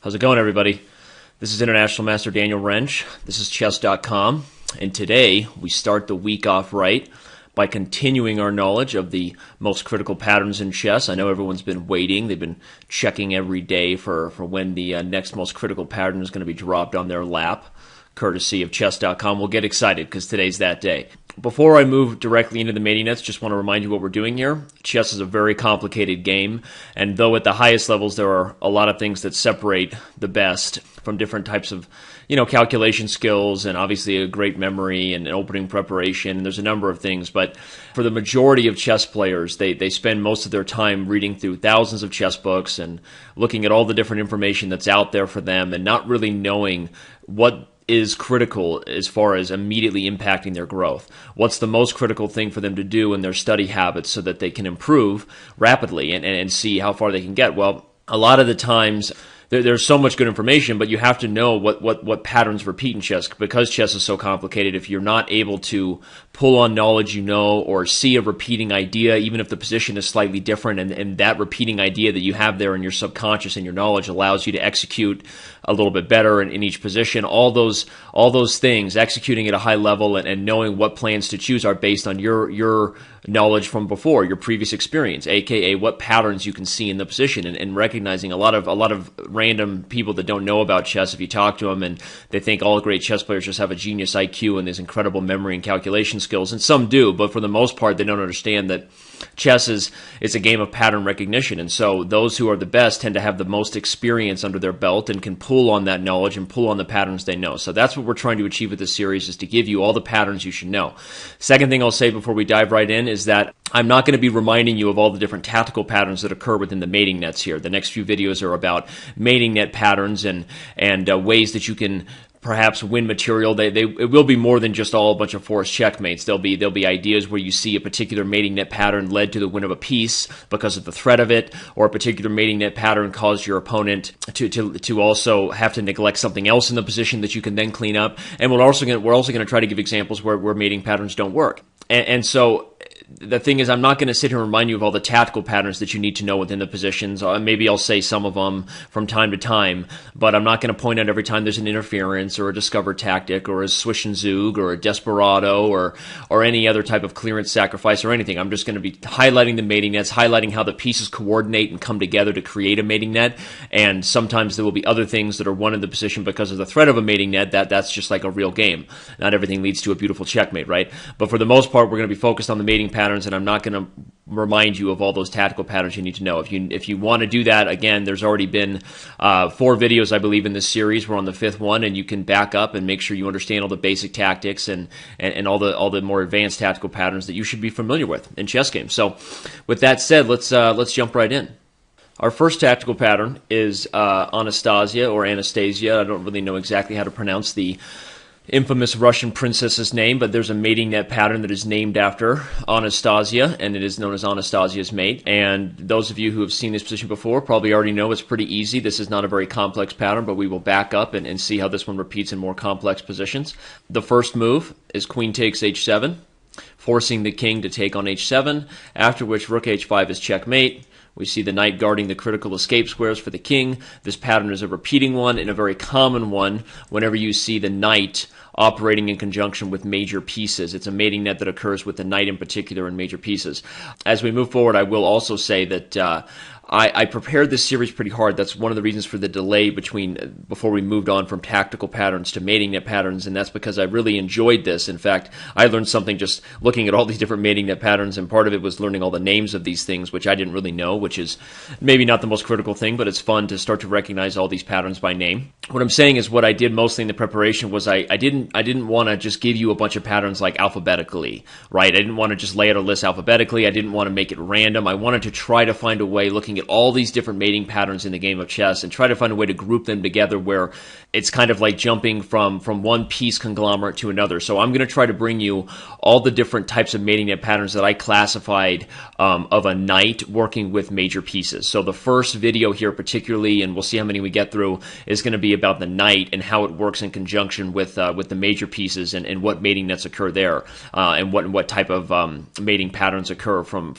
How's it going, everybody? This is International Master Daniel Wrench. This is Chess.com, and today we start the week off right by continuing our knowledge of the most critical patterns in chess. I know everyone's been waiting. They've been checking every day for when the next most critical pattern is going to be dropped on their lap, courtesy of Chess.com. We'll get excited because today's that day. Before I move directly into the mating nets, just want to remind you what we're doing here. Chess is a very complicated game, and though at the highest levels there are a lot of things that separate the best from different types of, calculation skills and obviously a great memory and opening preparation. There's a number of things, but for the majority of chess players, they spend most of their time reading through thousands of chess books and looking at all the different information that's out there for them and not really knowing what is critical as far as immediately impacting their growth. What's the most critical thing for them to do in their study habits so that they can improve rapidly and see how far they can get? Well, a lot of the times there's so much good information, but you have to know what patterns repeat in chess. Because chess is so complicated, if you're not able to pull on knowledge or see a repeating idea, even if the position is slightly different, and that repeating idea that you have there in your subconscious and your knowledge allows you to execute a little bit better in each position, all those things, executing at a high level and knowing what plans to choose are based on your knowledge from before, your previous experience, aka what patterns you can see in the position, and recognizing a lot of random people that don't know about chess. If you talk to them and they think all great chess players just have a genius IQ and there's incredible memory and calculation skills, and some do, but for the most part they don't understand that chess is a game of pattern recognition, and so those who are the best tend to have the most experience under their belt and can pull on that knowledge and pull on the patterns they know. So that's what we're trying to achieve with this series, is to give you all the patterns you should know. Second thing I'll say before we dive right in is that I'm not going to be reminding you of all the different tactical patterns that occur within the mating nets here. The next few videos are about mating net patterns and ways that you can perhaps win material. It will be more than just all a bunch of forced checkmates. There'll be ideas where you see a particular mating net pattern led to the win of a piece because of the threat of it, or a particular mating net pattern caused your opponent to also have to neglect something else in the position that you can then clean up. And we're also going to try to give examples where mating patterns don't work. And so the thing is, I'm not going to sit here and remind you of all the tactical patterns that you need to know within the positions. Maybe I'll say some of them from time to time, but I'm not going to point out every time there's an interference or a discover tactic or a swish and zug or a desperado or any other type of clearance sacrifice or anything. I'm just going to be highlighting the mating nets, highlighting how the pieces coordinate and come together to create a mating net. And sometimes there will be other things that are won in the position because of the threat of a mating net. That's just like a real game. Not everything leads to a beautiful checkmate, right? But for the most part, we're going to be focused on the mating patterns, and I'm not going to remind you of all those tactical patterns you need to know. If you want to do that, again, there's already been 4 videos, I believe, in this series. We're on the 5th one, and you can back up and make sure you understand all the basic tactics and all the more advanced tactical patterns that you should be familiar with in chess games. So, with that said, let's jump right in. Our first tactical pattern is Anastasia or Anastasia. I don't really know exactly how to pronounce the infamous Russian princess's name, but there's a mating net pattern that is named after Anastasia, and it is known as Anastasia's mate. And those of you who have seen this position before probably already know it's pretty easy. This is not a very complex pattern, but we will back up and see how this one repeats in more complex positions. The first move is queen takes h7, forcing the king to take on h7, after which rook h5 is checkmate. We see the knight guarding the critical escape squares for the king. This pattern is a repeating one and a very common one whenever you see the knight operating in conjunction with major pieces. It's a mating net that occurs with the knight in particular in major pieces. As we move forward, I will also say that I prepared this series pretty hard. That's one of the reasons for the delay before we moved on from tactical patterns to mating net patterns, and that's because I really enjoyed this. In fact, I learned something just looking at all these different mating net patterns, and part of it was learning all the names of these things, which I didn't really know, which is maybe not the most critical thing, but it's fun to start to recognize all these patterns by name. What I'm saying is what I did mostly in the preparation was I didn't want to just give you a bunch of patterns like alphabetically, right? I didn't want to just lay out a list alphabetically. I didn't want to make it random. I wanted to try to find a way, looking at all these different mating patterns in the game of chess, and try to find a way to group them together where it's kind of like jumping from one piece conglomerate to another. So I'm going to try to bring you all the different types of mating net patterns that I classified of a knight working with major pieces. So the first video here particularly, and we'll see how many we get through, is going to be about the knight and how it works in conjunction with the major pieces and what mating nets occur there, and what type of mating patterns occur from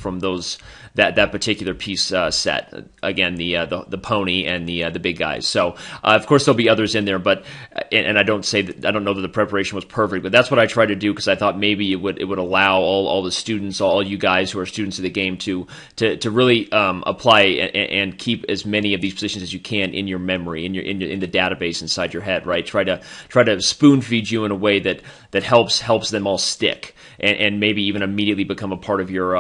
that particular piece set. set. Again, the pony and the big guys. So of course there'll be others in there, but and I don't know that the preparation was perfect, but that's what I tried to do because I thought maybe it would allow all the students, all you guys who are students of the game, to really apply and keep as many of these positions as you can in your memory, in the database inside your head. Right? Try to spoon feed you in a way that helps them all stick, and maybe even immediately become a part of your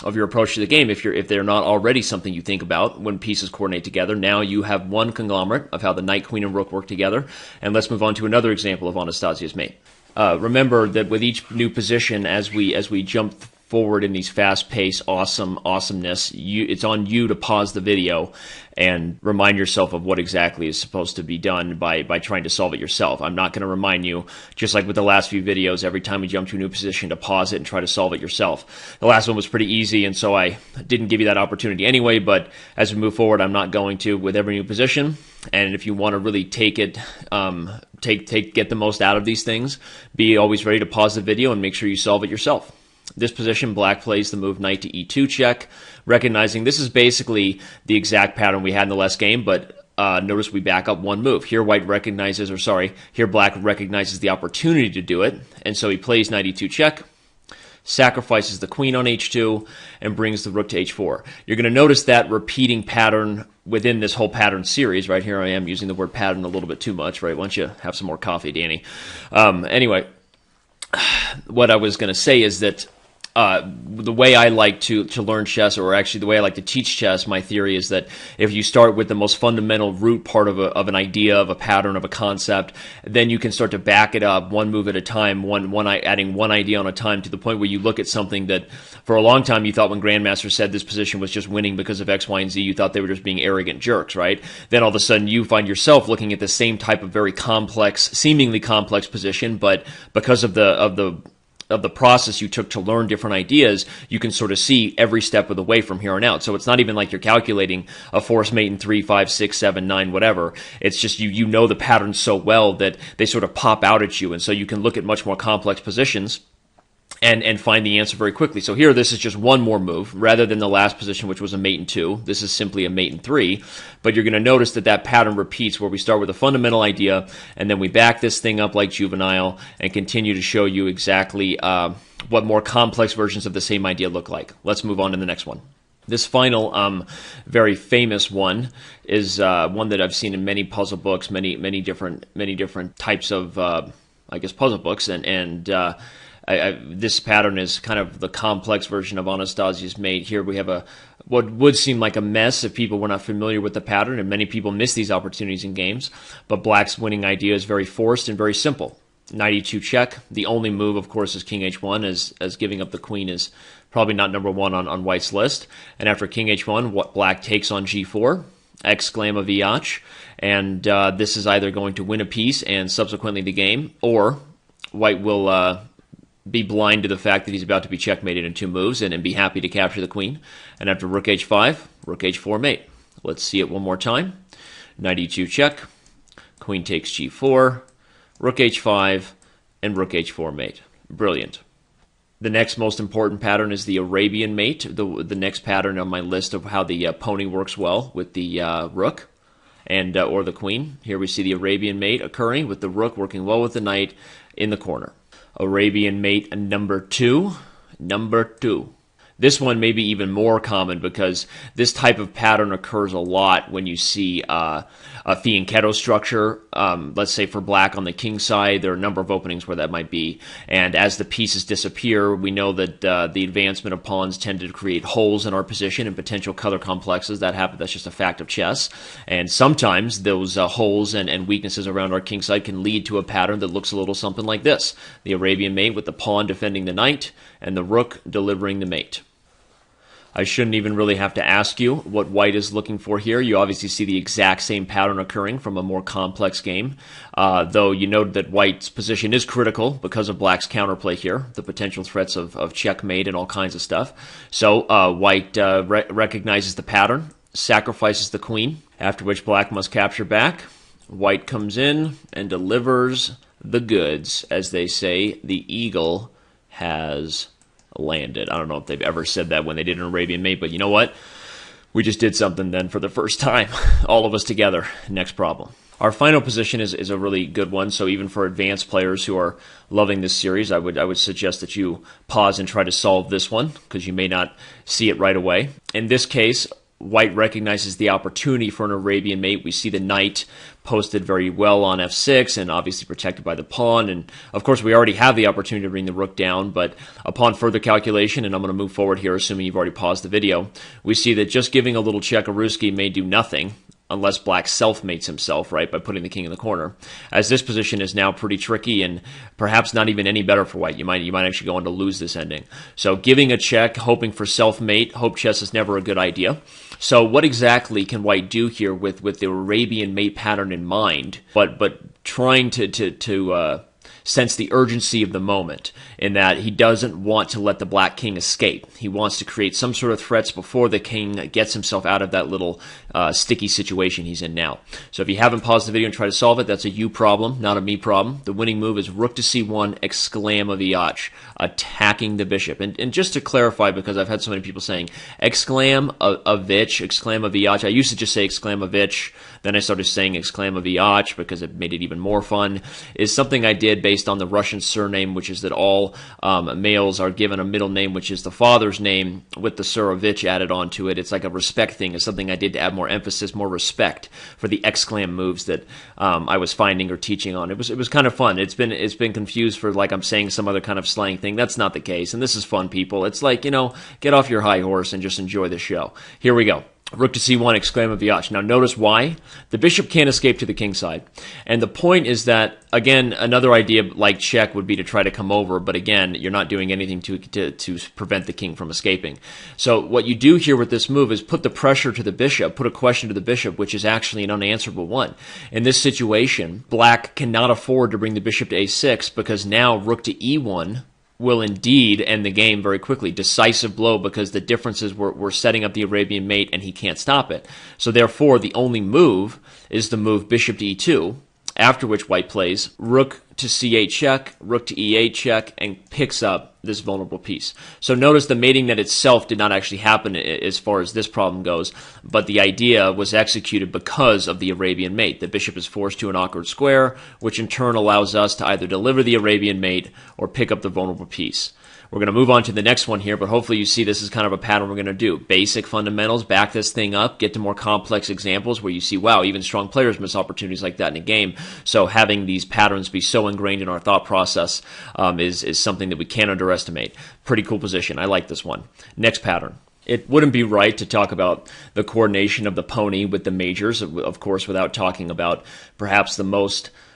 approach to the game. If they're not already something you think about when pieces coordinate together, now you have one conglomerate of how the knight, queen, and rook work together. And let's move on to another example of Anastasia's mate. Remember that with each new position, as we jump forward in these fast-paced awesomeness, it's on you to pause the video and remind yourself of what exactly is supposed to be done by trying to solve it yourself. I'm not going to remind you, just like with the last few videos, every time we jump to a new position to pause it and try to solve it yourself. The last one was pretty easy, and so I didn't give you that opportunity anyway, but as we move forward, I'm not going to with every new position. And if you want to really take it, get the most out of these things, be always ready to pause the video and make sure you solve it yourself. This position, black plays the move knight to e2 check, recognizing this is basically the exact pattern we had in the last game, but notice we back up one move. Here black recognizes the opportunity to do it, and so he plays knight e2 check, sacrifices the queen on h2, and brings the rook to h4. You're going to notice that repeating pattern within this whole pattern series. Right here I am using the word pattern a little bit too much, right? Why don't you have some more coffee, Danny? Anyway, what I was going to say is that the way I like to learn chess, or actually the way I like to teach chess, my theory is that if you start with the most fundamental root part of an idea, of a pattern, of a concept, then you can start to back it up one move at a time, adding one idea on a time, to the point where you look at something that for a long time you thought, when Grandmaster said this position was just winning because of X, Y, and Z, you thought they were just being arrogant jerks, right? Then all of a sudden you find yourself looking at the same type of very complex, seemingly complex position, but because of the process you took to learn different ideas, you can sort of see every step of the way from here on out. So it's not even like you're calculating a force mate in 3, 5, 6, 7, 9, whatever. It's just you know the patterns so well that they sort of pop out at you, and so you can look at much more complex positions and find the answer very quickly. So here, this is just one more move, rather than the last position, which was a mate in 2. This is simply a mate in 3, but you're going to notice that pattern repeats, where we start with a fundamental idea, and then we back this thing up like juvenile, and continue to show you exactly what more complex versions of the same idea look like. Let's move on to the next one. This final, very famous one is one that I've seen in many puzzle books, many different types of, puzzle books, and this pattern is kind of the complex version of Anastasia's mate. Here we have what would seem like a mess if people were not familiar with the pattern, and many people miss these opportunities in games. But black's winning idea is very forced and very simple. Knight e2 check. The only move, of course, is king h1, as giving up the queen is probably not number one on white's list. And after king h1, black takes on g4, exclama viach, and this is either going to win a piece and subsequently the game, or white will be blind to the fact that he's about to be checkmated in 2 moves and be happy to capture the queen. And after rook h5, rook h4 mate. Let's see it one more time. Knight e2 check, queen takes g4, rook h5, and rook h4 mate. Brilliant. The next most important pattern is the Arabian mate, the next pattern on my list of how the pony works well with the rook and or the queen. Here we see the Arabian mate occurring, with the rook working well with the knight in the corner. Arabian mate number 2. This one may be even more common, because this type of pattern occurs a lot when you see a fianchetto structure. Let's say for black on the king side, there are a number of openings where that might be. And as the pieces disappear, we know that the advancement of pawns tend to create holes in our position and potential color complexes. That happens. That's just a fact of chess. And sometimes those holes and weaknesses around our king side can lead to a pattern that looks a little something like this. The Arabian mate with the pawn defending the knight and the rook delivering the mate. I shouldn't even really have to ask you what white is looking for here. You obviously see the exact same pattern occurring from a more complex game, though you note that white's position is critical because of black's counterplay here, the potential threats of checkmate and all kinds of stuff. So white recognizes the pattern, sacrifices the queen, after which black must capture back. White comes in and delivers the goods. As they say, the eagle has landed. I don't know if they've ever said that when they did an Arabian mate, but you know what? We just did something then for the first time, all of us together. Next problem. Our final position is a really good one, so even for advanced players who are loving this series, I would suggest that you pause and try to solve this one, because you may not see it right away. In this case, White recognizes the opportunity for an Arabian mate. We see the knight posted very well on f6 and obviously protected by the pawn. And of course, we already have the opportunity to bring the rook down, but upon further calculation, and I'm going to move forward here assuming you've already paused the video, we see that just giving a little Chesscom may do nothing unless black self-mates himself, right, by putting the king in the corner. As this position is now pretty tricky and perhaps not even any better for white. You might actually go on to lose this ending. So giving a check, hoping for self-mate, hope chess is never a good idea. So what exactly can white do here with the Arabian mate pattern in mind, but trying to sense the urgency of the moment, in that he doesn't want to let the black king escape. He wants to create some sort of threats before the king gets himself out of that little sticky situation he's in now. So if you haven't paused the video and tried to solve it, that's a you problem, not a me problem. The winning move is rook to c1, exclam of Iach, attacking the bishop. And just to clarify, because I've had so many people saying exclam of Vich, exclam of Iach. I used to just say exclam of Vich, then I started saying exclam of Iach because it made it even more fun, is something I did based on the Russian surname, which is that all males are given a middle name, which is the father's name, with the Surovich added onto it. It's like a respect thing. It's something I did to add more emphasis, more respect for the exclam moves that I was finding or teaching on. It was kind of fun. It's been confused for like I'm saying some other kind of slang thing. That's not the case, and this is fun, people. It's like, get off your high horse and just enjoy the show. Here we go. Rook to c1, exclam of Iach. Now notice why. The bishop can't escape to the king side. And the point is that, again, another idea like check would be to try to come over, but again, you're not doing anything to prevent the king from escaping. So what you do here with this move is put the pressure to the bishop, put a question to the bishop, which is actually an unanswerable one. In this situation, black cannot afford to bring the bishop to a6 because now rook to e1 will indeed end the game very quickly. Decisive blow, because the differences were setting up the Arabian mate and he can't stop it. So therefore, the only move is the move bishop to e2, after which white plays rook to c8 check, rook to e8 check, and picks up this vulnerable piece. So notice the mating net itself did not actually happen as far as this problem goes, but the idea was executed because of the Arabian mate. The bishop is forced to an awkward square, which in turn allows us to either deliver the Arabian mate or pick up the vulnerable piece. We're going to move on to the next one here, but hopefully you see this is kind of a pattern we're going to do. Basic fundamentals, back this thing up, get to more complex examples where you see, wow, even strong players miss opportunities like that in a game. So having these patterns be so ingrained in our thought process is something that we can't underestimate. Pretty cool position. I like this one. Next pattern. It wouldn't be right to talk about the coordination of the pony with the majors, of course, without talking about perhaps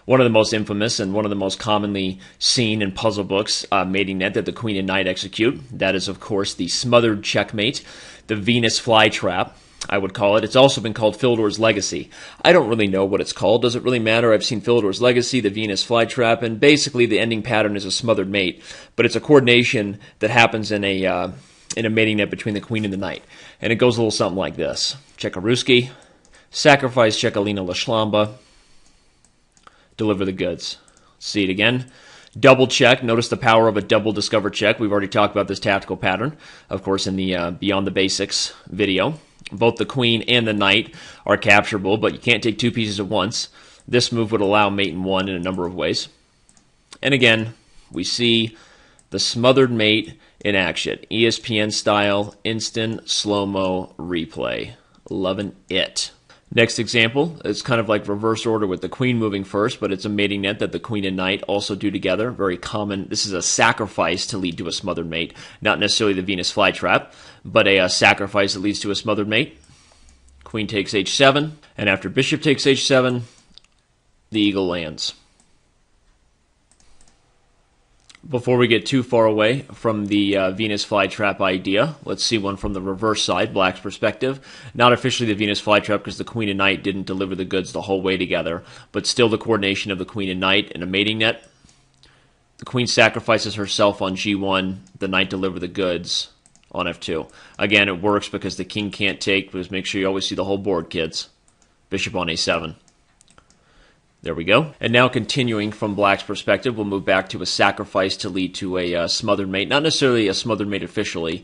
one of the most infamous and one of the most commonly seen in puzzle books, mating net that the queen and knight execute. That is, of course, the smothered checkmate, the Venus flytrap, I would call it. It's also been called Fyodor's Legacy. I don't really know what it's called. Does it really matter? I've seen Fyodor's Legacy, the Venus flytrap, and basically the ending pattern is a smothered mate, but it's a coordination that happens in a mating net between the queen and the knight. And it goes a little something like this. Chekaruski, sacrifice Chekalina Lashlamba, deliver the goods. See it again. Double check. Notice the power of a double discover check. We've already talked about this tactical pattern, of course, in the Beyond the Basics video. Both the queen and the knight are capturable, but you can't take two pieces at once. This move would allow mate in one in a number of ways. And again, we see the smothered mate in action. ESPN style, instant, slow-mo replay. Loving it. Next example, it's kind of like reverse order with the queen moving first, but it's a mating net that the queen and knight also do together. Very common. This is a sacrifice to lead to a smothered mate. Not necessarily the Venus flytrap, but a sacrifice that leads to a smothered mate. Queen takes h7, and after bishop takes h7, the eagle lands. Before we get too far away from the Venus flytrap idea, let's see one from the reverse side, black's perspective. Not officially the Venus flytrap because the queen and knight didn't deliver the goods the whole way together, but still the coordination of the queen and knight in a mating net. The queen sacrifices herself on g1, the knight deliver the goods on f2. Again, it works because the king can't take, because make sure you always see the whole board, kids. Bishop on a7. There we go. And now continuing from black's perspective, we'll move back to a sacrifice to lead to a smothered mate. Not necessarily a smothered mate officially,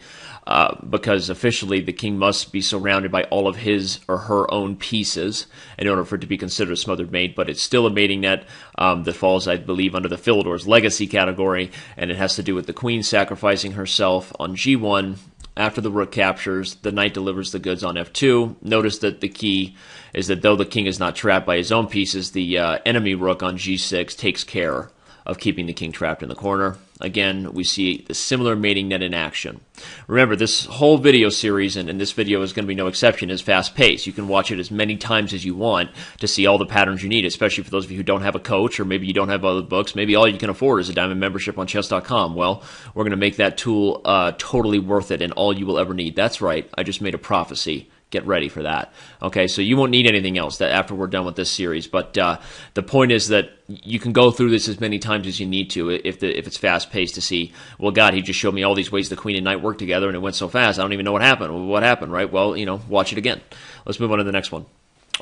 because officially the king must be surrounded by all of his or her own pieces in order for it to be considered a smothered mate, but it's still a mating net that falls, I believe, under the Philidor's legacy category, and it has to do with the queen sacrificing herself on g1. After the rook captures, the knight delivers the goods on f2. Notice that the key is that though the king is not trapped by his own pieces, the enemy rook on g6 takes care of keeping the king trapped in the corner. Again, we see the similar mating net in action. Remember, this whole video series, and this video is going to be no exception, is fast-paced. You can watch it as many times as you want to see all the patterns you need, especially for those of you who don't have a coach, or maybe you don't have other books. Maybe all you can afford is a diamond membership on Chess.com. Well, we're going to make that tool totally worth it and all you will ever need. That's right, I just made a prophecy. Get ready for that. Okay, so you won't need anything else after we're done with this series. But the point is that you can go through this as many times as you need to if it's fast-paced to see, well, God, he just showed me all these ways the queen and knight work together, and it went so fast, I don't even know what happened. Well, what happened, right? Well, watch it again. Let's move on to the next one.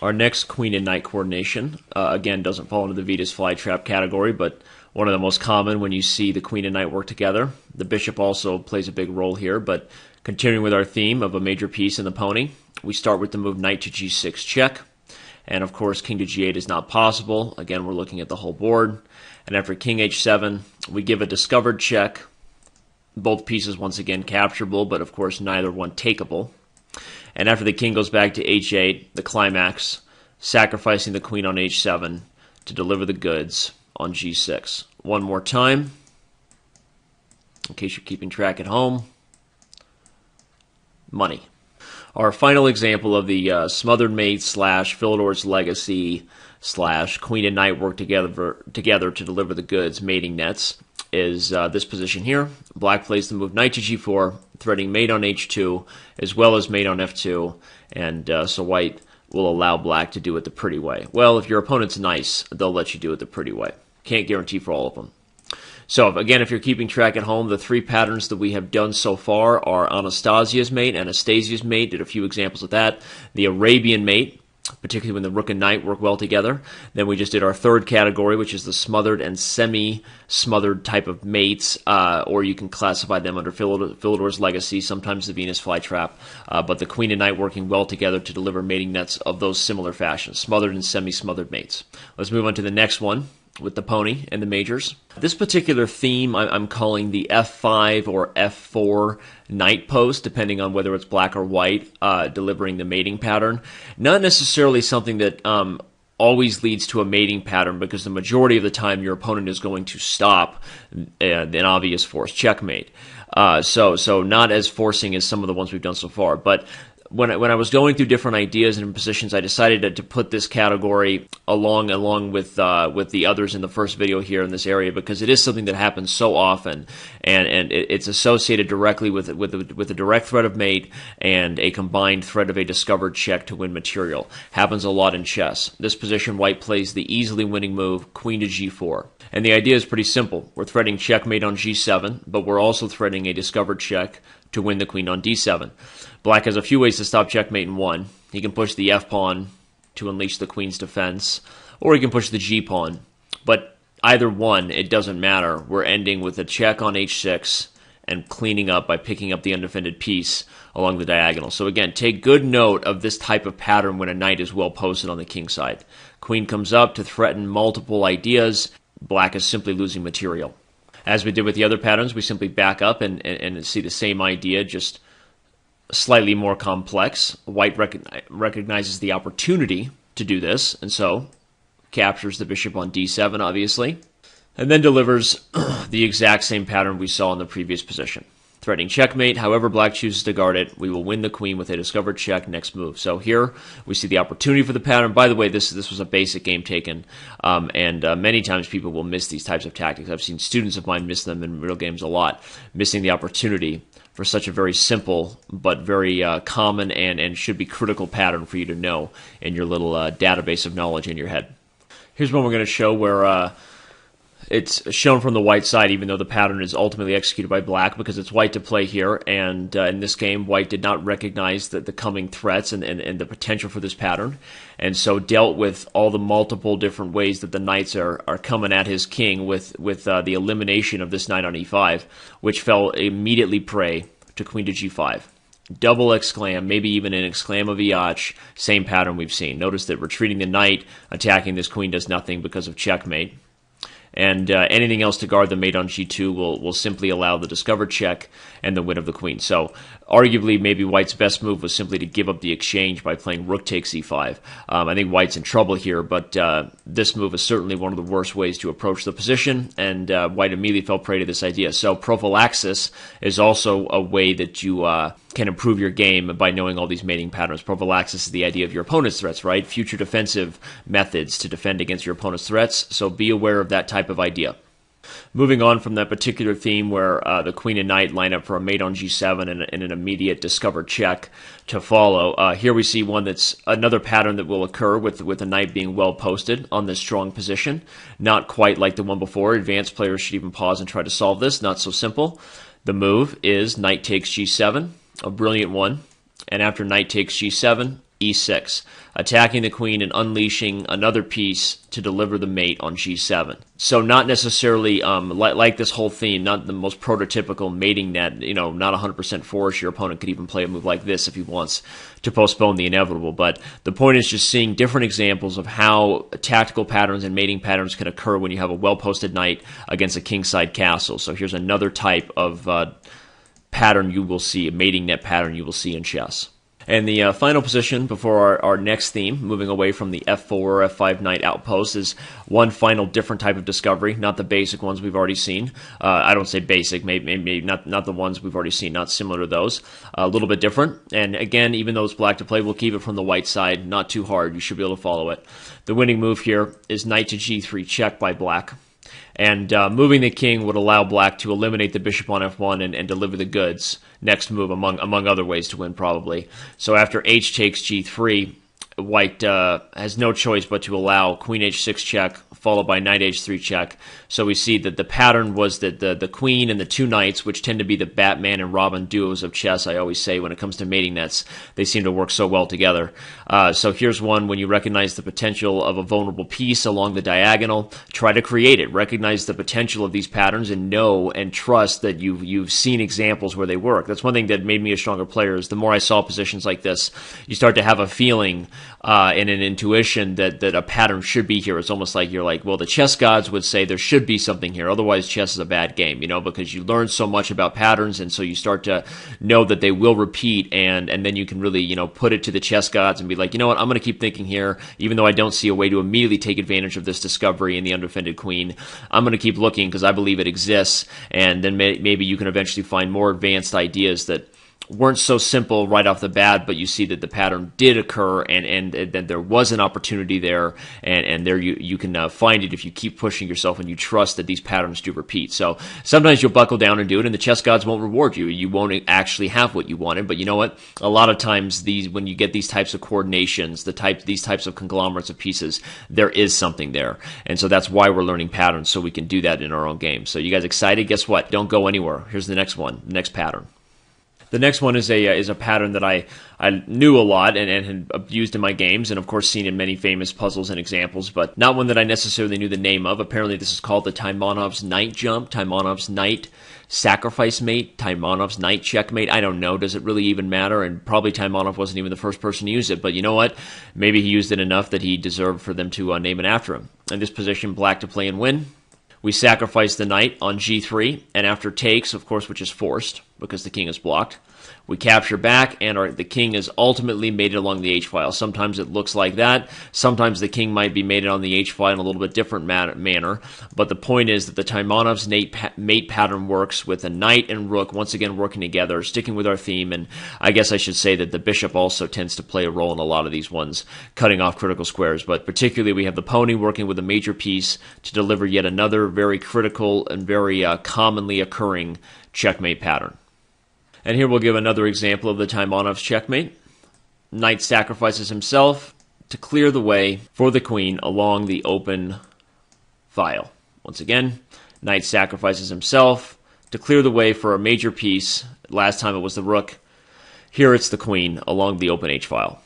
Our next queen and knight coordination, again, doesn't fall into the Vitas flytrap category, but one of the most common when you see the queen and knight work together. The bishop also plays a big role here, but continuing with our theme of a major piece in the pony, we start with the move knight to g6 check, and of course king to g8 is not possible. Again, we're looking at the whole board, and after king h7, we give a discovered check. Both pieces once again capturable, but of course neither one takeable. And after the king goes back to h8, the climax, sacrificing the queen on h7 to deliver the goods on g6. One more time, in case you're keeping track at home. Money. Our final example of the smothered mate / Philidor's legacy / queen and knight work together to deliver the goods mating nets is this position here. Black plays the move knight to g4, threading mate on h2 as well as mate on f2, and so white will allow black to do it the pretty way. Well, if your opponent's nice, they'll let you do it the pretty way. Can't guarantee for all of them. So again, if you're keeping track at home, the three patterns that we have done so far are Anastasia's mate, Anastasia's mate, did a few examples of that, the Arabian mate, particularly when the rook and knight work well together. Then we just did our third category, which is the smothered and semi-smothered type of mates, or you can classify them under Philidor's legacy, sometimes the Venus flytrap, but the queen and knight working well together to deliver mating nets of those similar fashions, smothered and semi-smothered mates. Let's move on to the next one with the pony and the majors. This particular theme I'm calling the F5 or F4 knight post, depending on whether it's black or white, delivering the mating pattern. Not necessarily something that always leads to a mating pattern, because the majority of the time your opponent is going to stop an obvious forced checkmate. So not as forcing as some of the ones we've done so far, but when I was going through different ideas and positions, I decided to put this category along with the others in the first video here in this area, because it is something that happens so often, and it's associated directly with a direct threat of mate and a combined threat of a discovered check to win material. Happens a lot in chess. This position, white plays the easily winning move, queen to g4. And the idea is pretty simple. We're threading checkmate on g7, but we're also threading a discovered check to win the queen on d7. Black has a few ways to stop checkmate in one. He can push the f-pawn to unleash the queen's defense, or he can push the g-pawn. But either one, it doesn't matter. We're ending with a check on h6 and cleaning up by picking up the undefended piece along the diagonal. So again, take good note of this type of pattern when a knight is well posted on the king side. Queen comes up to threaten multiple ideas. Black is simply losing material. As we did with the other patterns, we simply back up and see the same idea, just slightly more complex. White recognizes the opportunity to do this, and so captures the bishop on d7, obviously, and then delivers the exact same pattern we saw in the previous position. Threatening checkmate, however black chooses to guard it, we will win the queen with a discovered check next move. So here we see the opportunity for the pattern. By the way, this was a basic game taken, and many times people will miss these types of tactics. I've seen students of mine miss them in real games a lot, missing the opportunity for such a very simple but very common and should be critical pattern for you to know in your little database of knowledge in your head. Here's one we're going to show where It's shown from the white side, even though the pattern is ultimately executed by black, because it's white to play here. And in this game, white did not recognize the coming threats and the potential for this pattern, and so dealt with all the multiple different ways that the knights are coming at his king with the elimination of this knight on e5, which fell immediately prey to queen to g5. Double exclam, maybe even an exclam of Iach, same pattern we've seen. Notice that retreating the knight, attacking this queen does nothing because of checkmate. And anything else to guard the mate on g2 will simply allow the discovered check and the win of the queen. So arguably, maybe white's best move was simply to give up the exchange by playing rook takes e5. I think white's in trouble here, but this move is certainly one of the worst ways to approach the position, and white immediately fell prey to this idea. So prophylaxis is also a way that you can improve your game by knowing all these mating patterns. Prophylaxis is the idea of your opponent's threats, right? Future defensive methods to defend against your opponent's threats, so be aware of that type of idea. Moving on from that particular theme where the queen and knight line up for a mate on g7 and an immediate discovered check to follow, here we see one that's another pattern that will occur with the knight being well posted on this strong position. Not quite like the one before. Advanced players should even pause and try to solve this. Not so simple. The move is knight takes g7, a brilliant one, and after knight takes g7, e6, attacking the queen and unleashing another piece to deliver the mate on g7. So not necessarily, like this whole theme, not the most prototypical mating net, not 100% force. Your opponent could even play a move like this if he wants to postpone the inevitable. But the point is just seeing different examples of how tactical patterns and mating patterns can occur when you have a well-posted knight against a kingside castle. So here's another type of pattern you will see, a mating net pattern you will see in chess. And the final position before our next theme, moving away from the f4 or f5 knight outpost, is one final different type of discovery, not the basic ones we've already seen. I don't say basic, maybe not the ones we've already seen, not similar to those. A little bit different. And again, even though it's black to play, we'll keep it from the white side, not too hard. You should be able to follow it. The winning move here is knight to g3 check by black. And moving the king would allow black to eliminate the bishop on f1 and deliver the goods. Next move, among other ways to win, probably. So after h takes g3, white has no choice but to allow queen h6 check, followed by knight h3 check. So we see that the pattern was that the queen and the two knights, which tend to be the Batman and Robin duos of chess, I always say when it comes to mating nets, they seem to work so well together. So here's one when you recognize the potential of a vulnerable piece along the diagonal, try to create it. Recognize the potential of these patterns and know and trust that you've seen examples where they work. That's one thing that made me a stronger player, is the more I saw positions like this, you start to have a feeling and an intuition that a pattern should be here. It's almost like you're like, well, the chess gods would say there should be something here. Otherwise, chess is a bad game, because you learn so much about patterns, and so you start to know that they will repeat, and then you can really, put it to the chess gods and be like, you know what, I'm going to keep thinking here, even though I don't see a way to immediately take advantage of this discovery in the undefended queen. I'm going to keep looking because I believe it exists, and then maybe you can eventually find more advanced ideas that weren't so simple right off the bat, but you see that the pattern did occur, and that there was an opportunity there, and there you can find it if you keep pushing yourself and you trust that these patterns do repeat. So sometimes you'll buckle down and do it, and the chess gods won't reward you. You won't actually have what you wanted, but you know what? A lot of times when you get these types of coordinations, these types of conglomerates of pieces, there is something there. And so that's why we're learning patterns, so we can do that in our own game. So you guys excited? Guess what? Don't go anywhere. Here's the next one, the next pattern. The next one is a pattern that I knew a lot and had used in my games, and of course seen in many famous puzzles and examples, but not one that I necessarily knew the name of. Apparently this is called the Taimanov's knight jump, Taimanov's knight sacrifice mate, Taimanov's knight checkmate. I don't know. Does it really even matter? And probably Taimanov wasn't even the first person to use it, but you know what? Maybe he used it enough that he deserved for them to name it after him. In this position, black to play and win. We sacrifice the knight on g3, and after takes, of course, which is forced because the king is blocked, we capture back, and the king is ultimately mated along the h-file. Sometimes it looks like that. Sometimes the king might be mated on the h-file in a little bit different manner. But the point is that the Taimanov's mate pattern works with a knight and rook once again working together, sticking with our theme. And I guess I should say that the bishop also tends to play a role in a lot of these ones, cutting off critical squares. But particularly we have the pony working with a major piece to deliver yet another very critical and very commonly occurring checkmate pattern. And here we'll give another example of the Taimanov's checkmate. Knight sacrifices himself to clear the way for the queen along the open file. Once again, knight sacrifices himself to clear the way for a major piece. Last time it was the rook. Here it's the queen along the open h-file.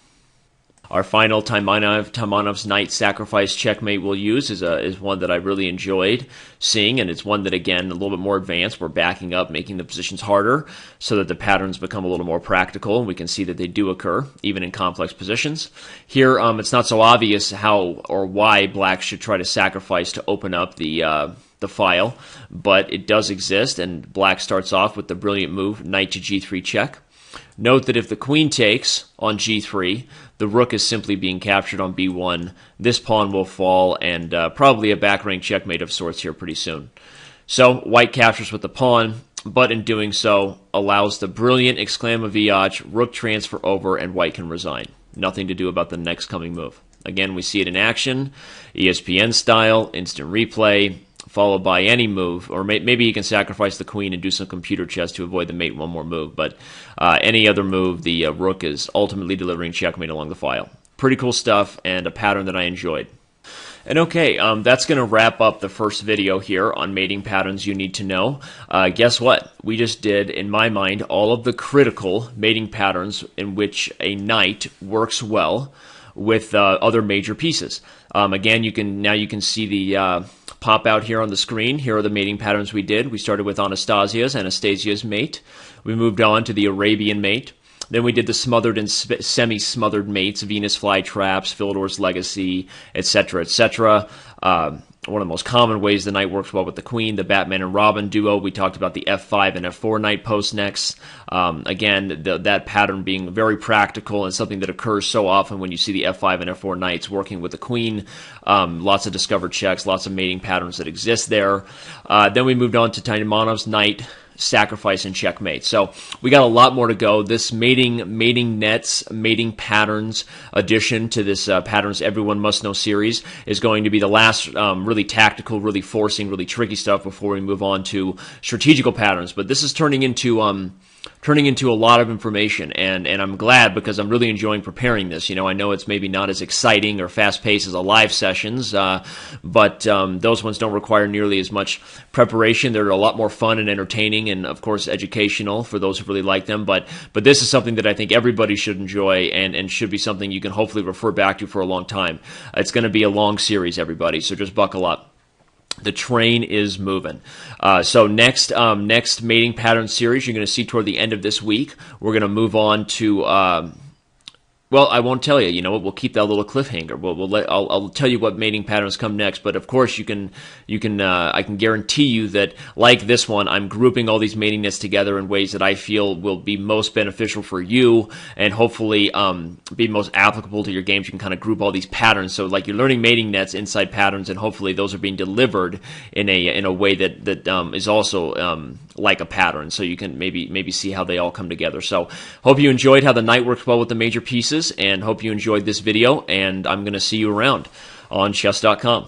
Our final Taimanov's knight sacrifice checkmate we'll use is one that I really enjoyed seeing, and it's one that, again, a little bit more advanced. We're backing up, making the positions harder so that the patterns become a little more practical, and we can see that they do occur, even in complex positions. Here, it's not so obvious how or why black should try to sacrifice to open up the file, but it does exist, and black starts off with the brilliant move, knight to g3 check. Note that if the queen takes on g3, the rook is simply being captured on b1. This pawn will fall, and probably a back rank checkmate of sorts here pretty soon. So white captures with the pawn, but in doing so allows the brilliant exclamaviach rook transfer over, and white can resign. Nothing to do about the next coming move. Again, we see it in action, ESPN style, instant replay, followed by any move, or maybe you can sacrifice the queen and do some computer chess to avoid the mate one more move, but any other move, the rook is ultimately delivering checkmate along the file. Pretty cool stuff, and a pattern that I enjoyed. And okay, that's going to wrap up the first video here on mating patterns you need to know. Guess what? We just did, in my mind, all of the critical mating patterns in which a knight works well with other major pieces. Again, you can see the pop out here on the screen. Here are the mating patterns we did. We started with Anastasia's mate. We moved on to the Arabian mate. Then we did the smothered and semi-smothered mates, Venus flytraps, Philidor's legacy, etc., etc. One of the most common ways the knight works well with the queen, the Batman and Robin duo. We talked about the f5 and f4 knight post next. Again, that pattern being very practical and something that occurs so often when you see the f5 and f4 knights working with the queen. Lots of discovered checks, lots of mating patterns that exist there. Then we moved on to Taimanov's knight sacrifice and checkmate. So we got a lot more to go. This mating nets, mating patterns addition to this Patterns Everyone Must Know series is going to be the last really tactical, really forcing, really tricky stuff before we move on to strategical patterns. But this is turning into a lot of information, and I'm glad, because I'm really enjoying preparing this. You know, I know it's maybe not as exciting or fast-paced as a live sessions, but those ones don't require nearly as much preparation. They're a lot more fun and entertaining, and of course educational for those who really like them. But this is something that I think everybody should enjoy, and should be something you can hopefully refer back to for a long time. It's going to be a long series, everybody, so just buckle up. The train is moving. So next mating pattern series you're going to see toward the end of this week. We're going to move on to well, I won't tell you. You know what? We'll keep that little cliffhanger. I'll tell you what mating patterns come next. But of course, I can guarantee you that, like this one, I'm grouping all these mating nets together in ways that I feel will be most beneficial for you, and hopefully be most applicable to your games. You can kind of group all these patterns. So, like, you're learning mating nets inside patterns, and hopefully those are being delivered in a way that is also like a pattern. So you can maybe see how they all come together. So, hope you enjoyed how the knight works well with the major pieces, and hope you enjoyed this video, and I'm going to see you around on chess.com.